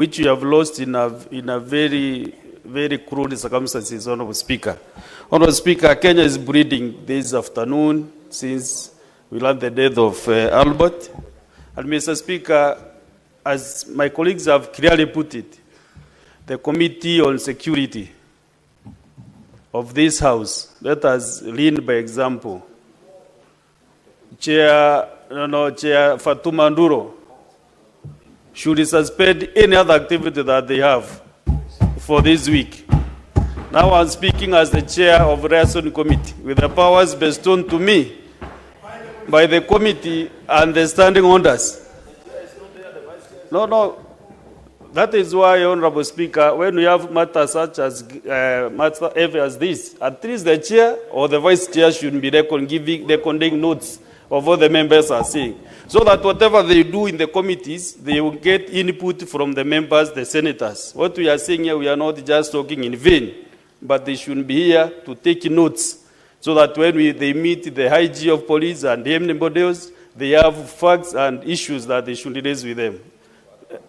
which you have lost in a very, very cruel circumstances, Honorable Speaker. Honorable Speaker, Kenya is bleeding this afternoon since we learned the death of Albert. And Mr. Speaker, as my colleagues have clearly put it, the Committee on Security of this House, let us lead by example. Chair Fatuma Nduro should suspend any other activity that they have for this week. Now I'm speaking as the chair of the Liaison Committee with the powers bestowed to me by the committee and the standing orders. No. That is why, Honorable Speaker, when we have matters such as matter as this, at least the chair or the vice chair should be recording notes of what the members are saying, so that whatever they do in the committees, they will get input from the members, the senators. What we are saying here, we are not just talking in vain, but they should be here to take notes, so that when they meet the IG of police and anybody else, they have facts and issues that they should raise with them.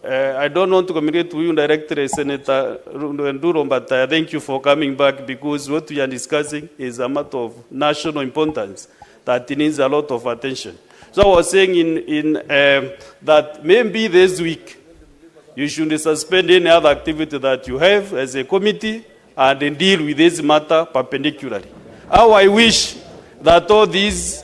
I don't want to communicate to you directly, Senator Nduro, but thank you for coming back, because what we are discussing is a matter of national importance that needs a lot of attention. So I was saying that maybe this week you should suspend any other activity that you have as a committee and deal with this matter perpendicularly. How I wish that all these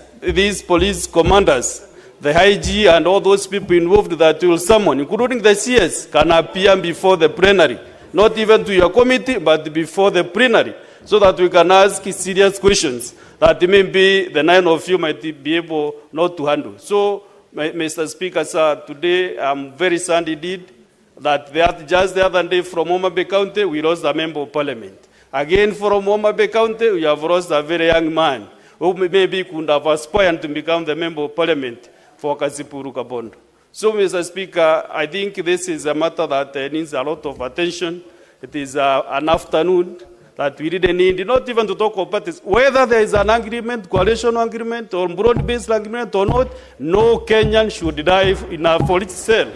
police commanders, the IG and all those people involved that will summon, including the CS, can appear before the plenary, not even to your committee, but before the plenary, so that we can ask serious questions that maybe the 9 of you might be able not to handle. So, Mr. Speaker, sir, today I'm very sad indeed that just the other day from Homa Bay County, we lost a member of parliament. Again, from Homa Bay County, we have lost a very young man who maybe could have aspired to become the member of parliament for Kasipuru Kabondo. So, Mr. Speaker, I think this is a matter that needs a lot of attention. It is an afternoon that we really need, not even to talk about parties. Whether there is an agreement, coalition agreement, or broad-based agreement or not, no Kenyan should die in a political cell.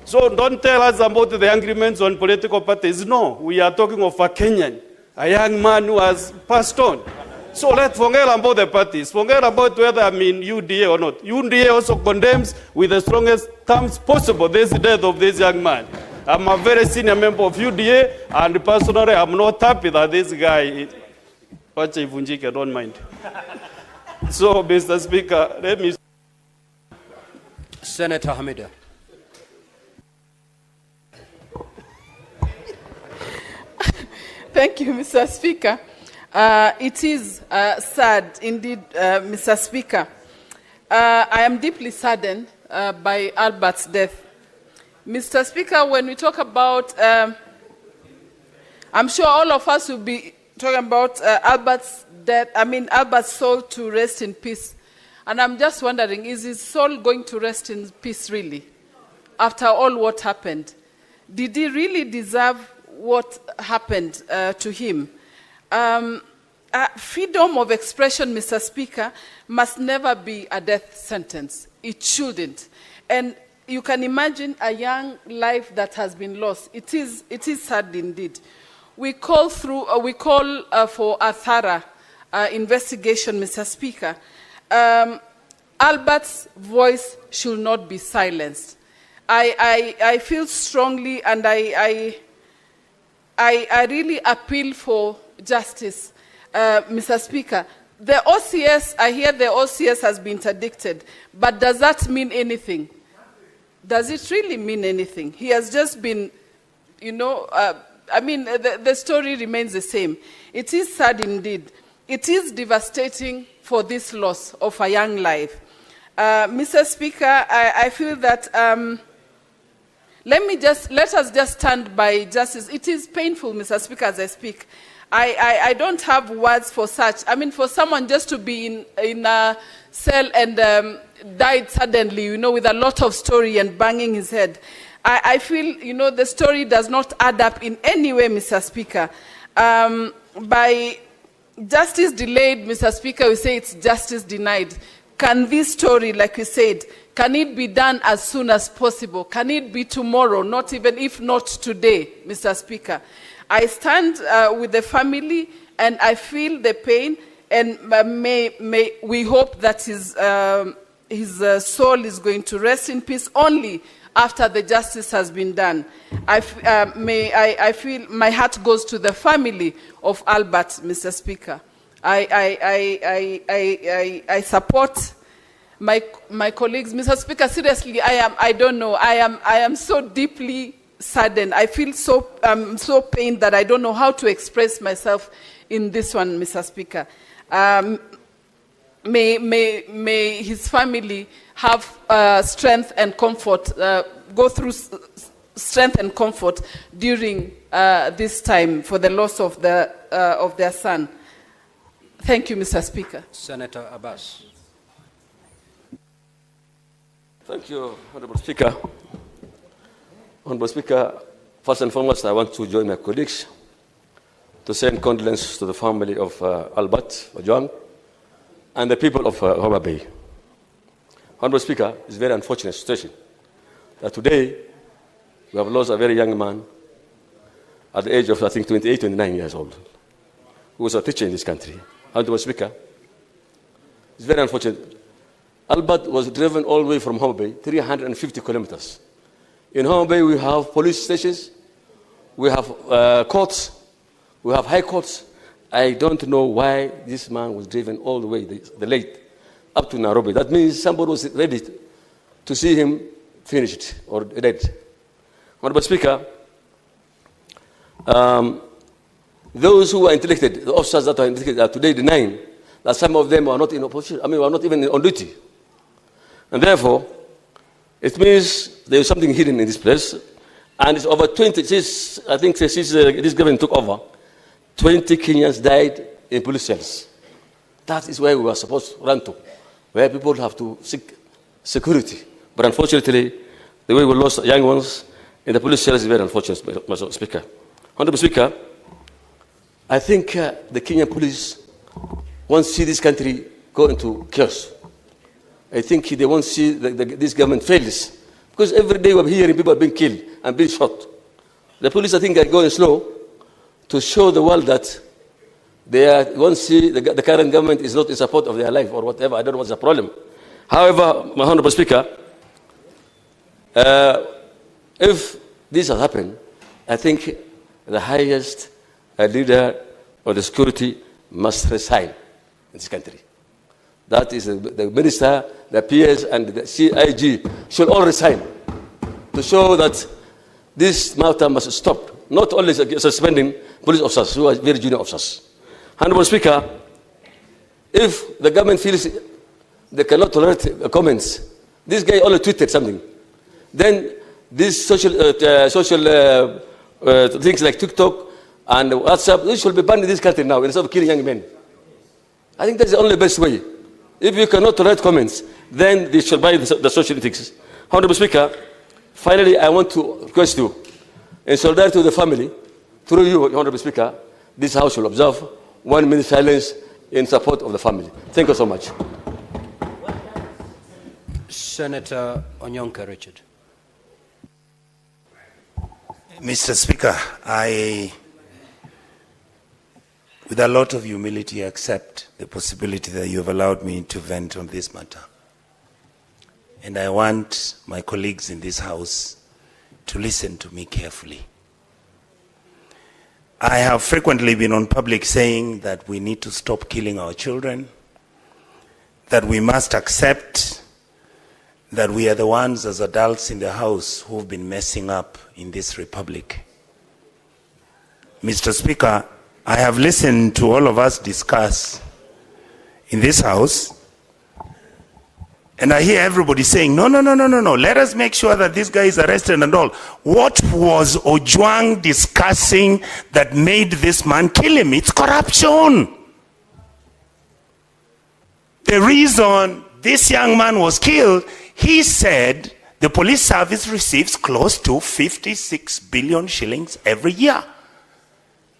So don't tell us about the agreements on political parties. No, we are talking of a Kenyan, a young man who has passed on. So let's forget about the parties. Forget about whether I'm in UDA or not. UDA also condemns with the strongest terms possible this death of this young man. I'm a very senior member of UDA, and personally, I'm not happy that this guy, I don't mind. So, Mr. Speaker, let me... Senator Hamida. Thank you, Mr. Speaker. It is sad, indeed, Mr. Speaker. I am deeply saddened by Albert's death. Mr. Speaker, when we talk about, I'm sure all of us will be talking about Albert's death, Albert's soul to rest in peace. And I'm just wondering, is his soul going to rest in peace really? After all what happened? Did he really deserve what happened to him? Freedom of expression, Mr. Speaker, must never be a death sentence. It shouldn't. And you can imagine a young life that has been lost. It is sad indeed. We call for a thorough investigation, Mr. Speaker. Albert's voice should not be silenced. I feel strongly, and I really appeal for justice, Mr. Speaker. The OCS, I hear the OCS has been interdicted, but does that mean anything? Does it really mean anything? He has just been, the story remains the same. It is sad indeed. It is devastating for this loss of a young life. Mr. Speaker, I feel that, let us just stand by justice. It is painful, Mr. Speaker, as I speak. I don't have words for such. For someone just to be in a cell and died suddenly, with a lot of story and banging his head. I feel, the story does not add up in any way, Mr. Speaker. By justice delayed, Mr. Speaker, we say it's justice denied. Can this story, like we said, Can it be done as soon as possible? Can it be tomorrow, not even if not today, Mr. Speaker? I stand with the family and I feel the pain, and we hope that his soul is going to rest in peace only after the justice has been done. I feel my heart goes to the family of Albert, Mr. Speaker. I support my colleagues. Mr. Speaker, seriously, I don't know. I am so deeply saddened. I feel so pained that I don't know how to express myself in this one, Mr. Speaker. May his family have strength and comfort, go through strength and comfort during this time for the loss of their son. Thank you, Mr. Speaker. Senator Abbas. Thank you, Honorable Speaker. Honorable Speaker, first and foremost, I want to join my colleagues to send condolences to the family of Albert Ojwang and the people of Homa Bay. Honorable Speaker, it's a very unfortunate situation that today we have lost a very young man at the age of, I think, 28, 29 years old, who was a teacher in this country. Honorable Speaker, it's very unfortunate. Albert was driven all the way from Homa Bay, 350 kilometers. In Homa Bay, we have police stations, we have courts, we have high courts. I don't know why this man was driven all the way, the late, up to Nairobi. That means somebody was ready to see him finished or dead. Honorable Speaker, those who are interdicted, the officers that are interdicted, are today denying that some of them are not in opposition. I mean, are not even on duty. And therefore, it means there is something hidden in this place. And it's over 20, I think since this government took over, 20 Kenyans died in police cells. That is where we were supposed to run to, where people have to seek security. But unfortunately, the way we lost young ones in the police cells is very unfortunate, Mr. Speaker. Honorable Speaker, I think the Kenyan police want to see this country go into chaos. I think they want to see this government fails. Because every day we're hearing people are being killed and being shot. The police, I think, are going slow to show the world that they want to see the current government is not in support of their life or whatever. I don't know what's the problem. However, my Honorable Speaker, if this has happened, I think the highest leader of the security must resign in this country. That is the minister, the PS, and the CIG should all resign to show that this matter must stop. Not only suspending police officers who are very junior officers. Honorable Speaker, if the government feels they cannot tolerate comments, this guy only tweeted something, then these social things like TikTok and WhatsApp, this should be banned in this country now instead of killing young men. I think that's the only best way. If you cannot tolerate comments, then they should buy the social ethics. Honorable Speaker, finally, I want to request you, in solidarity with the family, through you, Honorable Speaker, this House will observe 1 minute silence in support of the family. Thank you so much. Senator Onyonka Richard. Mr. Speaker, I, with a lot of humility, accept the possibility that you have allowed me to vent on this matter. And I want my colleagues in this House to listen to me carefully. I have frequently been on public saying that we need to stop killing our children, that we must accept that we are the ones as adults in the House who've been messing up in this republic. Mr. Speaker, I have listened to all of us discuss in this House, and I hear everybody saying, no, let us make sure that this guy is arrested and all. What was Ojwang discussing that made this man kill him? It's corruption. The reason this young man was killed, he said the police service receives close to 56 billion shillings every year.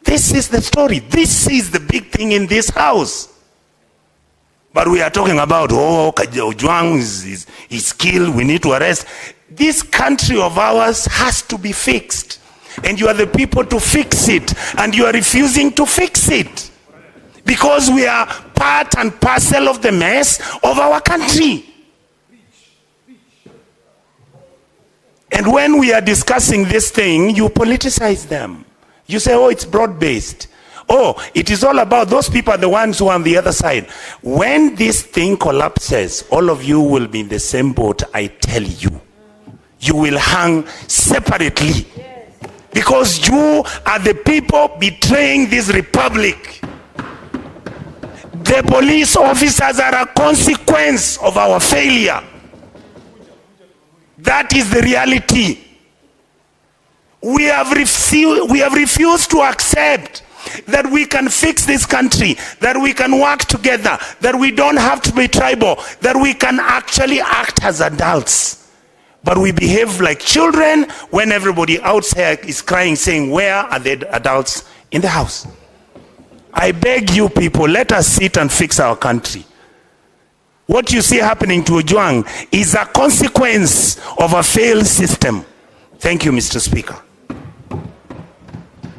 This is the story. This is the big thing in this House. But we are talking about, Ojwang is killed, we need to arrest. This country of ours has to be fixed. And you are the people to fix it. And you are refusing to fix it. Because we are part and parcel of the mess of our country. And when we are discussing this thing, you politicize them. You say, oh, it's broad-based. Oh, it is all about those people are the ones who are on the other side. When this thing collapses, all of you will be in the same boat, I tell you. You will hang separately. Because you are the people betraying this republic. The police officers are a consequence of our failure. That is the reality. We have refused to accept that we can fix this country, that we can work together, that we don't have to be tribal, that we can actually act as adults. But we behave like children when everybody outside is crying, saying, where are the adults in the house? I beg you people, let us sit and fix our country. What you see happening to Ojwang is a consequence of a failed system. Thank you, Mr. Speaker.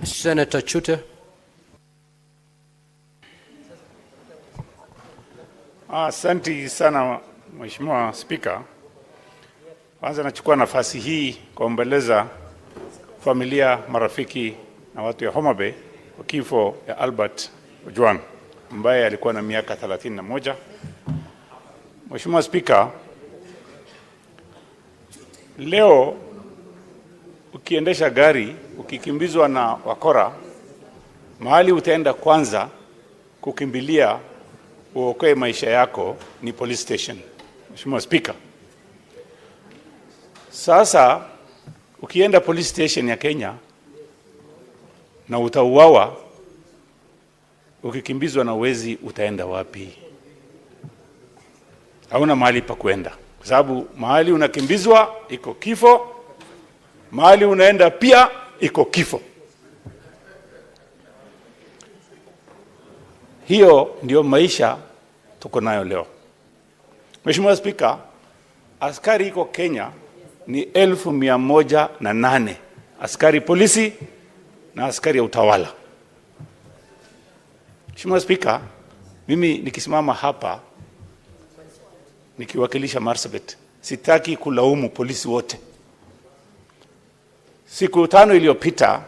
Senator Chuter. Asante sana Mheshimiwa Spika. Kwanza nachukua nafasi hii kuombeleza familia, marafiki na watu ya Homa Bay kwa kifo ya Albert Ojwang ambaye alikuwa na miaka 31. Mheshimiwa Spika, leo ukiendesha gari ukikimbizwa na wakora, mahali utaenda kwanza kukimbilia uokoe maisha yako ni police station. Mheshimiwa Spika, sasa ukienda police station ya Kenya na utauawa, ukikimbizwa na wezi utaenda wapi? Hauna mahali pa kwenda, kwa sababu mahali unakimbizwa iko kifo, mahali unaenda pia iko kifo. Hiyo ndio maisha tuko nayo leo. Mheshimiwa Spika, askari iko Kenya ni 1,108 askari polisi na askari ya utawala. Mheshimiwa Spika, mimi nikisimama hapa nikiwakilisha Marsabit, sitaki kulaumu polisi wote. Siku 5 iliyopita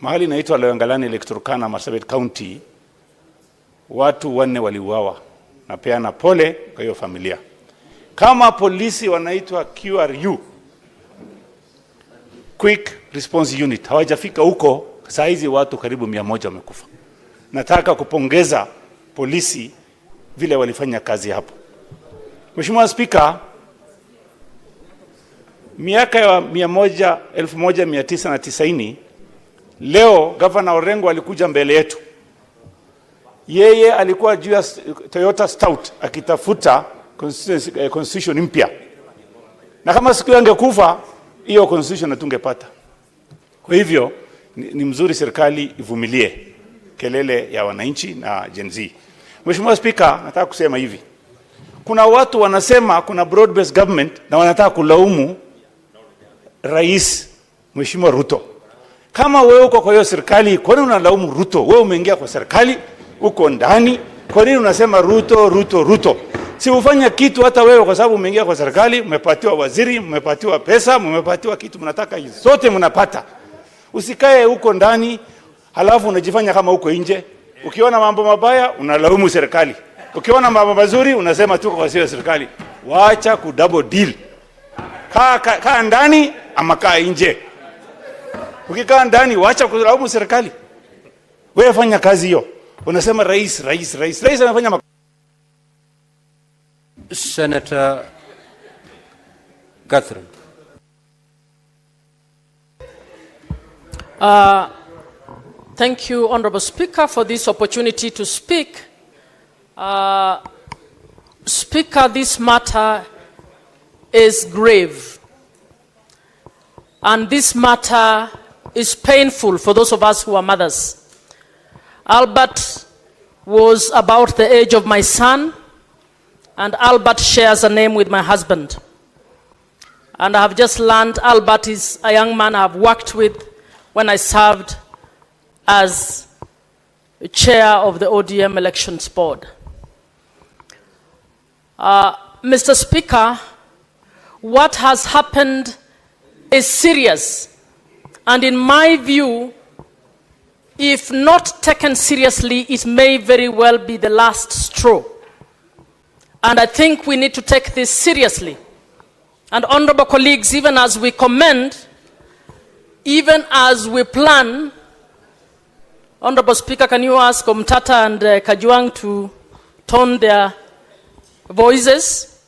mahali inaitwa Loyangalani Electorokana, Marsabit County, watu 4 waliuawa. Napeana pole kwa hiyo familia. Kama polisi wanaitwa QRU, Quick Response Unit, hawajafika huko, saa hizi watu karibu 100 wamekufa. Nataka kupongeza polisi vile walifanya kazi hapo. Mheshimiwa Spika, miaka ya 1990 leo Governor Orengo alikuja mbele yetu. Yeye alikuwa juu ya Toyota Stout akitafuta constitution mpya. Na kama siku angekufa, hiyo constitution hatungepata. Kwa hivyo ni mzuri serikali ivumilie kelele ya wananchi na Gen Z. Mheshimiwa Spika, nataka kusema hivi. Kuna watu wanasema kuna broad based government na wanataka kulaumu Rais Mheshimiwa Ruto. Kama wewe uko kwa hiyo serikali, kwa nini unalaumu Ruto? Wewe umeingia kwa serikali, uko ndani, kwa nini unasema Ruto, Ruto, Ruto? Si ufanya kitu hata wewe, kwa sababu umeingia kwa serikali, umepatiwa waziri, umepatiwa pesa, umepatiwa kitu mnataka zote mnapata. Usikae huko ndani halafu unajifanya kama uko nje. Ukiona mambo mabaya unalaumu serikali. Ukiona mambo mazuri unasema tuko kwa serikali. Waacha ku double deal. Kaa ndani ama kaa nje. Ukikaa ndani waacha kulaumu serikali. Wewe fanya kazi hiyo. Unasema rais anafanya Senator Kathuri. Thank you, Honorable Speaker, for this opportunity to speak. Speaker, this matter is grave. And this matter is painful for those of us who are mothers. Albert was about the age of my son, and Albert shares a name with my husband. And I have just learned Albert is a young man I have worked with when I served as chair of the ODM Elections Board. Mr. Speaker, what has happened is serious, and in my view, if not taken seriously, it may very well be the last straw. And I think we need to take this seriously. And honorable colleagues, even as we commend, even as we plan, Honorable Speaker, can you ask Omtata and Kajuang to tone their voices?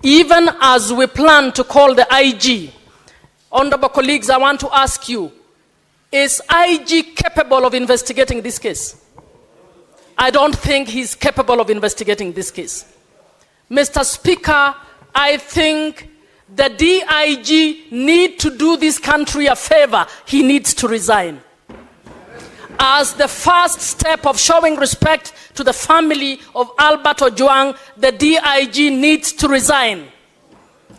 Even as we plan to call the IG, honorable colleagues, I want to ask you, is IG capable of investigating this case? I don't think he's capable of investigating this case. Mr. Speaker, I think the DIG need to do this country a favor. He needs to resign. As the first step of showing respect to the family of Albert Ojwang, the DIG needs to resign.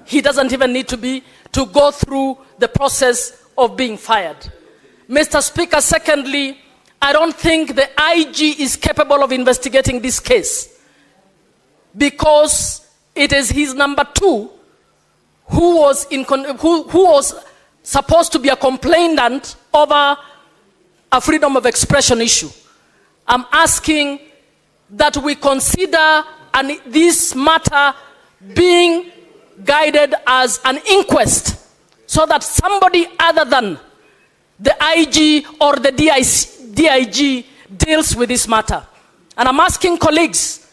He doesn't even need to go through the process of being fired. Mr. Speaker, secondly, I don't think the IG is capable of investigating this case because it is his number two who was supposed to be a complainant over a freedom of expression issue. I'm asking that we consider this matter being guided as an inquest so that somebody other than the IG or the DIG deals with this matter. And I'm asking colleagues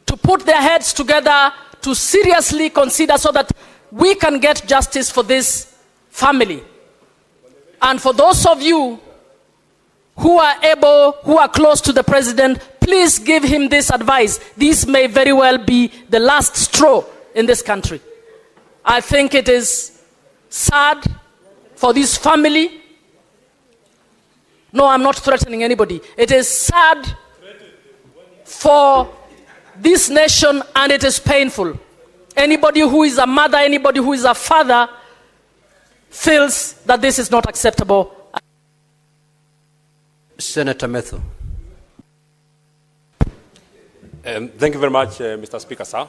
to put their heads together to seriously consider so that we can get justice for this family. And for those of you who are close to the president, please give him this advice. This may very well be the last straw in this country. I think it is sad for this family. No, I'm not threatening anybody. It is sad for this nation, and it is painful. Anybody who is a mother, anybody who is a father feels that this is not acceptable. Senator Methu. Thank you very much, Mr. Speaker, sir.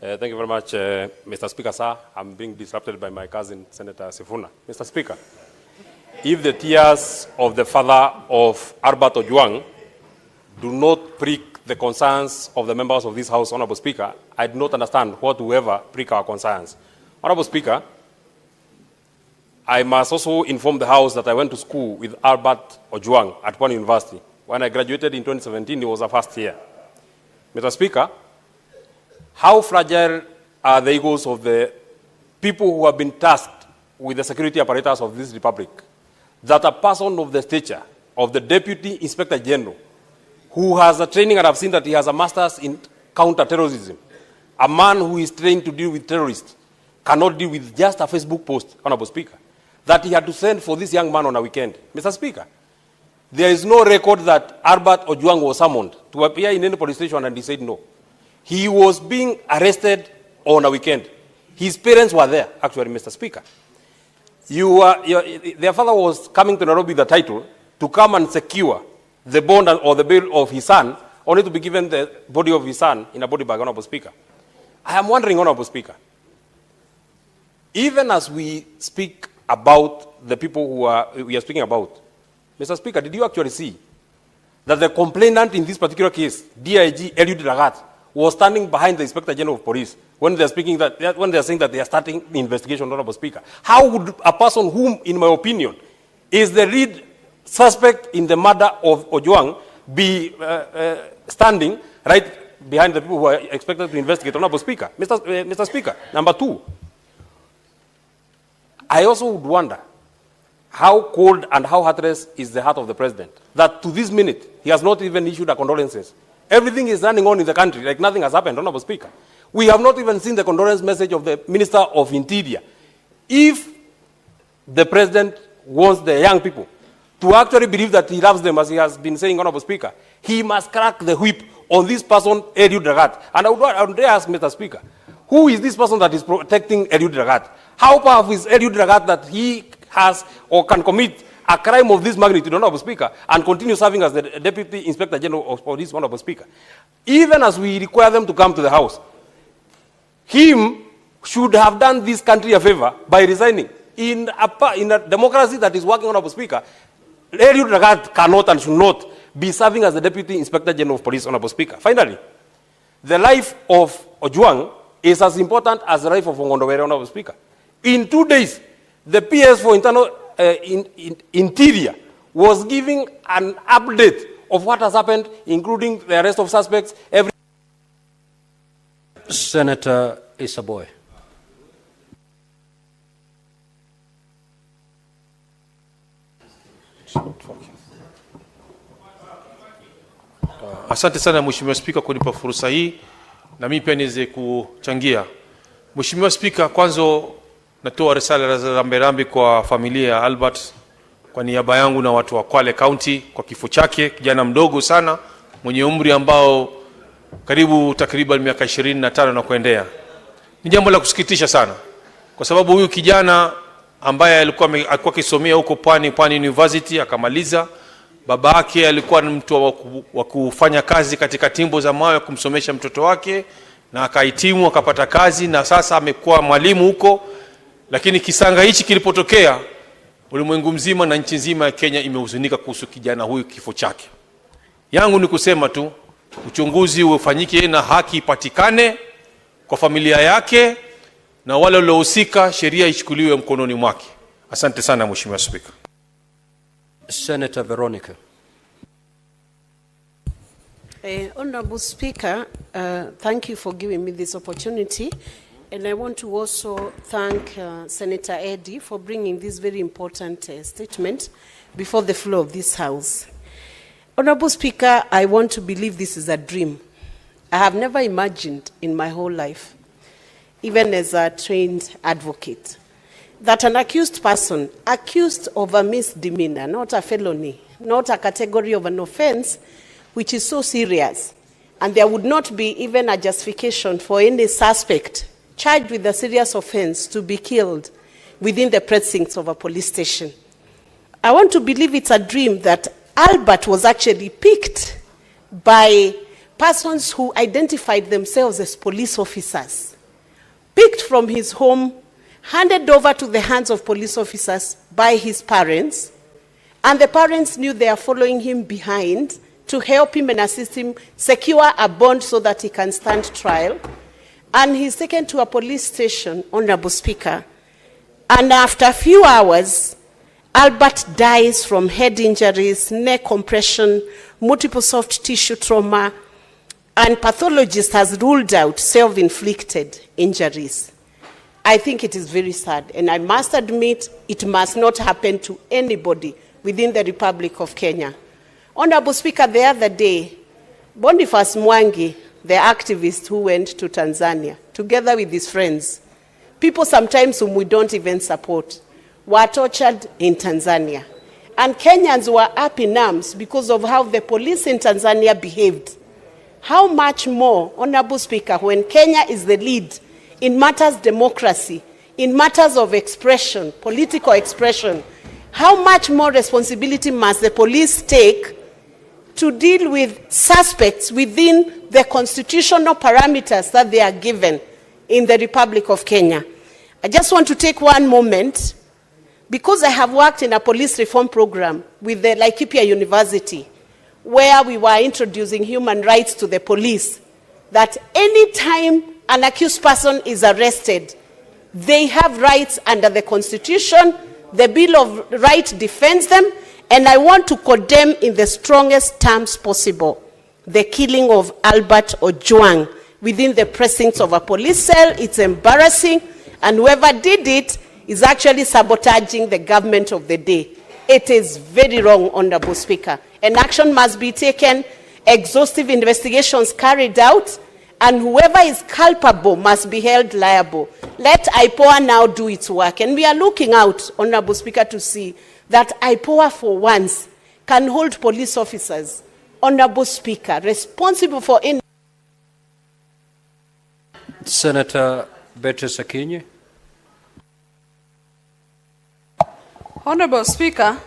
Thank you very much, Mr. Speaker, sir. I'm being disrupted by my cousin, Senator Sifuna. Mr. Speaker, if the tears of the father of Albert Ojwang do not prick the concerns of the members of this House, Honorable Speaker, I do not understand what will ever prick our concerns. Honorable Speaker, I must also inform the House that I went to school with Albert Ojwang at one university. When I graduated in 2017, it was a first year. Mr. Speaker, how fragile are the egos of the people who have been tasked with the security apparatus of this republic, that a person of the stature of the Deputy Inspector General, who has a training, and I've seen that he has a master's in counter-terrorism, a man who is trained to deal with terrorists, cannot deal with just a Facebook post, Honorable Speaker, that he had to send for this young man on a weekend. Mr. Speaker, there is no record that Albert Ojwang was summoned to appear in any police station and he said no. He was being arrested on a weekend. His parents were there, actually, Mr. Speaker. Their father was coming to Nairobi with the title to come and secure the bond or the bail of his son, only to be given the body of his son in a body bag, Honorable Speaker. I am wondering, Honorable Speaker, even as we speak about the people we are speaking about, Mr. Speaker, did you actually see that the complainant in this particular case, DIG Eliud Lagat, was standing behind the Inspector General of Police when they are saying that they are starting the investigation, Honorable Speaker? How would a person whom, in my opinion, is the lead suspect in the murder of Ojwang be standing right behind the people who are expected to investigate, Honorable Speaker? Mr. Speaker, number two, I also would wonder how cold and how heartless is the heart of the president, that to this minute, he has not even issued a condolences. Everything is running on in the country like nothing has happened, Honorable Speaker. We have not even seen the condolence message of the Minister of Interior. If the president wants the young people to actually believe that he loves them, as he has been saying, Honorable Speaker, he must crack the whip on this person, Eliud Lagat. And I would ask Mr. Speaker, who is this person that is protecting Eliud Lagat? How powerful is Eliud Lagat that he has or can commit a crime of this magnitude, Honorable Speaker, and continue serving as the Deputy Inspector General of Police, Honorable Speaker? Even as we require them to come to the House, him should have done this country a favor by resigning. In a democracy that is working, Honorable Speaker, Eliud Lagat cannot and should not be serving as the Deputy Inspector General of Police, Honorable Speaker. Finally, the life of Ojwang is as important as the life of Ongondowere, Honorable Speaker. In 2 days, the PS for Internal Interior was giving an update of what has happened, including the arrest of suspects. Senator Isaboy. Asante sana Mheshimiwa Spika kunipa fursa hii na mimi pia niweze kuchangia. Mheshimiwa Spika, kwanza natoa risala za rambirambi kwa familia ya Albert kwa niaba yangu na watu wa Kwale County kwa kifo chake, kijana mdogo sana mwenye umri ambao karibu takriban miaka 25 na kuendea. Ni jambo la kusikitisha sana kwa sababu huyu kijana ambaye alikuwa akisomea huko Pwani University akamaliza. Baba yake alikuwa ni mtu wa kufanya kazi katika timbo za mawe kumsomesha mtoto wake na akahitimu akapata kazi na sasa amekuwa mwalimu huko. Lakini kisanga hichi kilipotokea, ulimwengu mzima na nchi nzima ya Kenya imehuzunika kuhusu kijana huyu, kifo chake. Yangu ni kusema tu uchunguzi ufanyike na haki ipatikane kwa familia yake na wale waliohusika sheria ichukuliwe mkononi mwake. Asante sana Mheshimiwa Spika. Senator Veronica. Honorable Speaker, thank you for giving me this opportunity. And I want to also thank Senator Eddie for bringing this very important statement before the floor of this House. Honorable Speaker, I want to believe this is a dream. I have never imagined in my whole life, even as a trained advocate, that an accused person, accused of a misdemeanor, not a felony, not a category of an offense, which is so serious, and there would not be even a justification for any suspect charged with a serious offense to be killed within the precincts of a police station. I want to believe it's a dream that Albert was actually picked by persons who identified themselves as police officers, picked from his home, handed over to the hands of police officers by his parents, and the parents knew they are following him behind to help him and assist him secure a bond so that he can stand trial. And he's taken to a police station, Honorable Speaker, and after a few hours, Albert dies from head injuries, neck compression, multiple soft tissue trauma, and pathologist has ruled out self-inflicted injuries. I think it is very sad, and I must admit it must not happen to anybody within the Republic of Kenya. Honorable Speaker, the other day, Boniface Mwangi, the activist who went to Tanzania, together with his friends, people sometimes whom we don't even support, were tortured in Tanzania. And Kenyans were up in arms because of how the police in Tanzania behaved. How much more, Honorable Speaker, when Kenya is the lead in matters democracy, in matters of expression, political expression, how much more responsibility must the police take to deal with suspects within the constitutional parameters that they are given in the Republic of Kenya? I just want to take one moment, because I have worked in a police reform program with the Laikipia University, where we were introducing human rights to the police, that any time an accused person is arrested, they have rights under the Constitution. The Bill of Rights defends them, and I want to condemn in the strongest terms possible the killing of Albert Ojwang within the precincts of a police cell. It's embarrassing, and whoever did it is actually sabotaging the government of the day. It is very wrong, Honorable Speaker, and action must be taken, exhaustive investigations carried out, and whoever is culpable must be held liable. Let IPOA now do its work, and we are looking out, Honorable Speaker, to see that IPOA for once can hold police officers, Honorable Speaker, responsible for any... Senator Beatrice Akinyi. Honorable Speaker,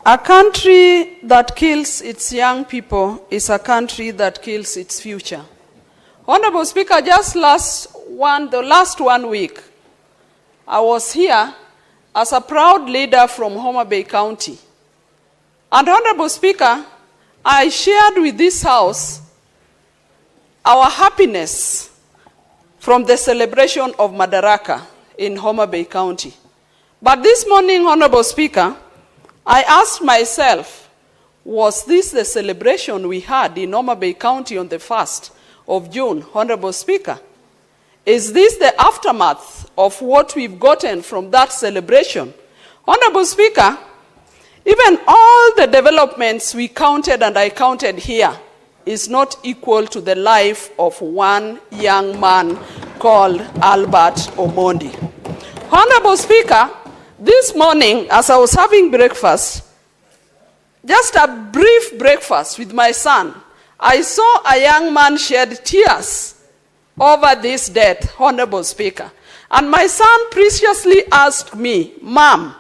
a country that kills its young people is a country that kills its future. Honorable Speaker, just the last 1 week, I was here as a proud leader from Homa Bay County. And Honorable Speaker, I shared with this House our happiness from the celebration of Madaraka in Homa Bay County. But this morning, Honorable Speaker, I asked myself, was this the celebration we had in Homa Bay County on the 1st of June, Honorable Speaker? Is this the aftermath of what we've gotten from that celebration? Honorable Speaker, even all the developments we counted and I counted here is not equal to the life of one young man called Albert Omondi. Honorable Speaker, this morning, as I was having breakfast, just a brief breakfast with my son, I saw a young man shed tears over this death, Honorable Speaker. And my son preciously asked me, Mom,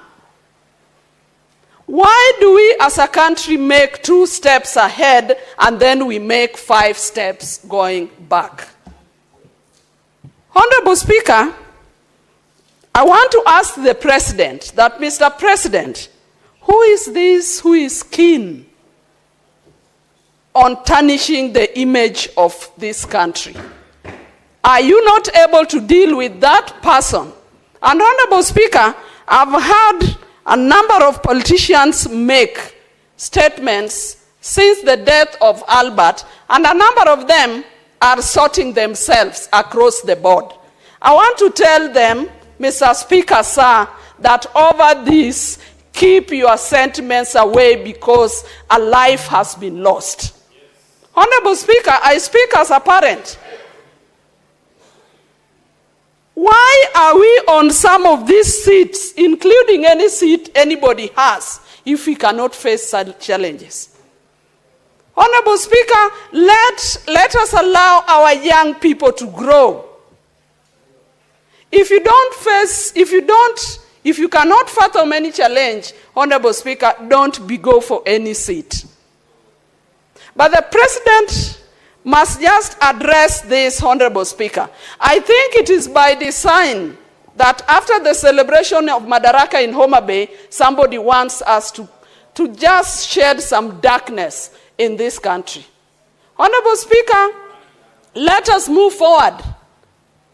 why do we as a country make 2 steps ahead and then we make 5 steps going back? Honorable Speaker, I want to ask the President that, Mr. President, who is this who is keen on tarnishing the image of this country? Are you not able to deal with that person? And Honorable Speaker, I've heard a number of politicians make statements since the death of Albert, and a number of them are sorting themselves across the board. I want to tell them, Mr. Speaker, sir, that over this, keep your sentiments away because a life has been lost. Yes. Honorable Speaker, I speak as a parent. Why are we on some of these seats, including any seat anybody has, if we cannot face such challenges? Honorable Speaker, let us allow our young people to grow. If you cannot fathom any challenge, Honorable Speaker, don't go for any seat. But the President must just address this, Honorable Speaker. I think it is by design that after the celebration of Madaraka in Homa Bay, somebody wants us to just shed some darkness in this country. Honorable Speaker, let us move forward.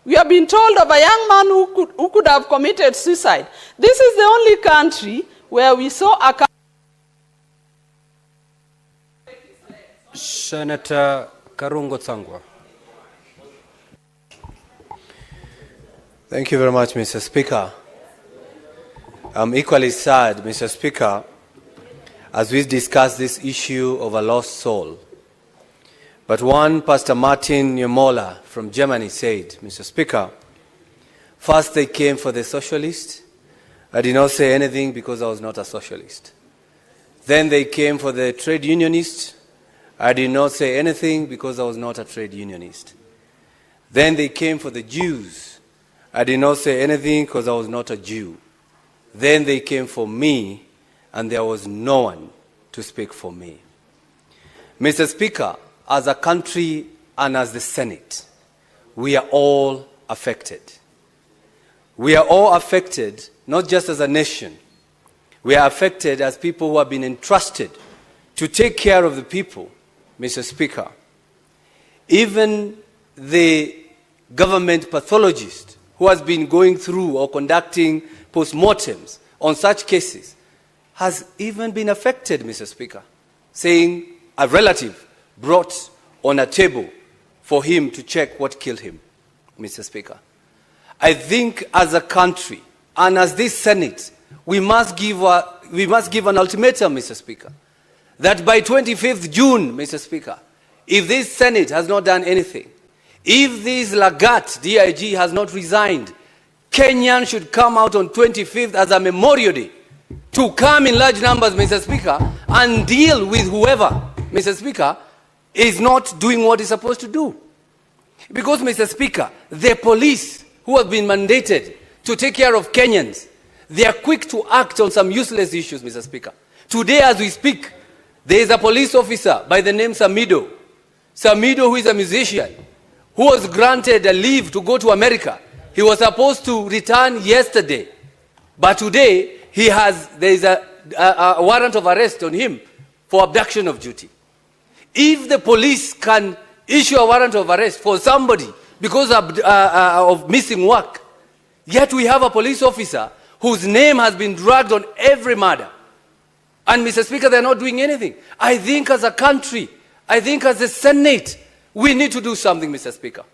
We have been told of a young man who could have committed suicide. This is the only country where we saw a... Senator Karungo Tsangwa. Thank you very much, Mr. Speaker. I'm equally sad, Mr. Speaker, as we discuss this issue of a lost soul. But one, Pastor Martin Niemoller from Germany said, Mr. Speaker, first they came for the socialist. I did not say anything because I was not a socialist. Then they came for the trade unionist. I did not say anything because I was not a trade unionist. Then they came for the Jews. I did not say anything because I was not a Jew. Then they came for me, and there was no one to speak for me. Mr. Speaker, as a country and as the Senate, we are all affected. We are all affected, not just as a nation. We are affected as people who have been entrusted to take care of the people, Mr. Speaker. Even the government pathologist who has been going through or conducting postmortems on such cases has even been affected, Mr. Speaker, saying a relative brought on a table for him to check what killed him, Mr. Speaker. I think as a country and as this Senate, we must give an ultimatum, Mr. Speaker, that by 25th June, Mr. Speaker, if this Senate has not done anything, if this Lagat DIG has not resigned, Kenyan should come out on 25th as a Memorial Day to come in large numbers, Mr. Speaker, and deal with whoever, Mr. Speaker, is not doing what it's supposed to do. Because, Mr. Speaker, the police who have been mandated to take care of Kenyans, they are quick to act on some useless issues, Mr. Speaker. Today, as we speak, there is a police officer by the name Samido. Samido, who is a musician, who was granted a leave to go to America. He was supposed to return yesterday, but today there is a warrant of arrest on him for abduction of duty. If the police can issue a warrant of arrest for somebody because of missing work, yet we have a police officer whose name has been dragged on every murder, and Mr. Speaker, they're not doing anything. I think as a country, I think as a Senate, we need to do something, Mr. Speaker.